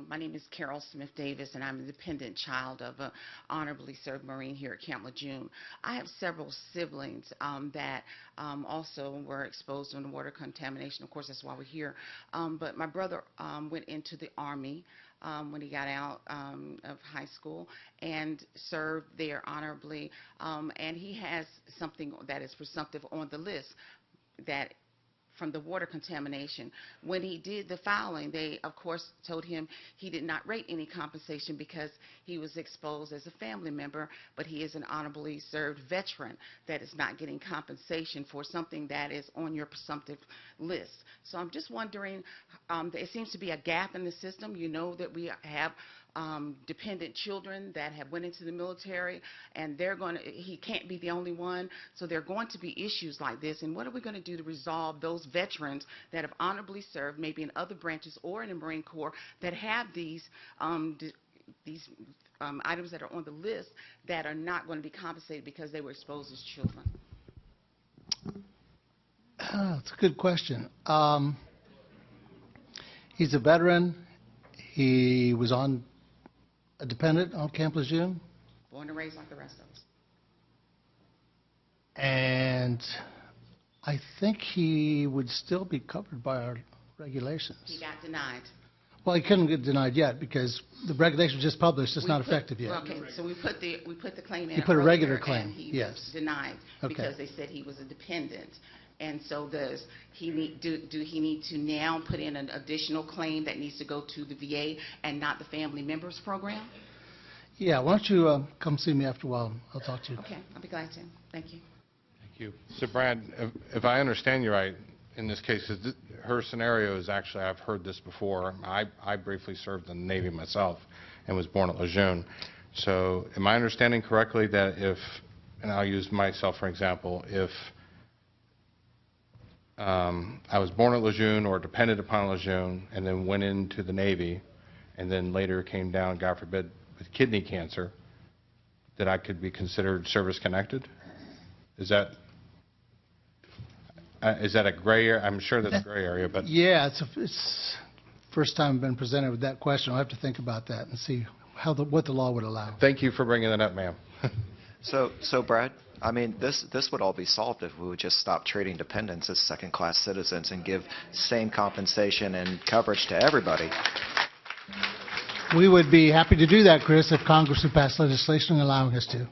My name is Carol Smith Davis, and I'm a dependent child of an honorably served Marine here at Camp LeJeune. I have several siblings that also were exposed to water contamination. Of course, that's why we're here. But my brother went into the Army when he got out of high school and served there honorably. And he has something that is presumptive on the list that from the water contamination. When he did the filing, they, of course, told him he did not rate any compensation because he was exposed as a family member, but he is an honorably served veteran that is not getting compensation for something that is on your presumptive list. So I'm just wondering, there seems to be a gap in the system. You know that we have dependent children that have went into the military, and he can't be the only one, so there are going to be issues like this. And what are we going to do to resolve those veterans that have honorably served, maybe in other branches or in the Marine Corps, that have these items that are on the list that are not going to be compensated because they were exposed as children? That's a good question. He's a veteran. He was a dependent on Camp LeJeune. Born and raised like the rest of us. And I think he would still be covered by our regulations. He got denied. Well, he couldn't get denied yet because the regulation was just published. It's not effective yet. Okay, so we put the claim in. You put a regular earlier, claim, and he yes. was denied because they said he was a dependent. And so does he need, do he need to now put in an additional claim that needs to go to the VA and not the Family Members Program? Yeah, why don't you come see me after a while? I'll talk to you. Okay, I'll be glad to. Thank you. Thank you. So, Brad, if I understand you right, in this case, her scenario is actually, I've heard this before. I briefly served in the Navy myself and was born at LeJeune. So am I understanding correctly that if, and I'll use myself for example, if I was born at LeJeune or depended upon LeJeune and then went into the Navy and then later came down, God forbid, with kidney cancer, that I could be considered service-connected? Is that a gray area? I'm sure that's a gray area, but... Yeah, it's first time I've been presented with that question. I'll have to think about that and see what the law would allow. Thank you for bringing that up, ma'am. So, Brad, I mean, this would all be solved if we would just stop treating dependents as second-class citizens and give same compensation and coverage to everybody. We would be happy to do that, Chris, if Congress would pass legislation allowing us to.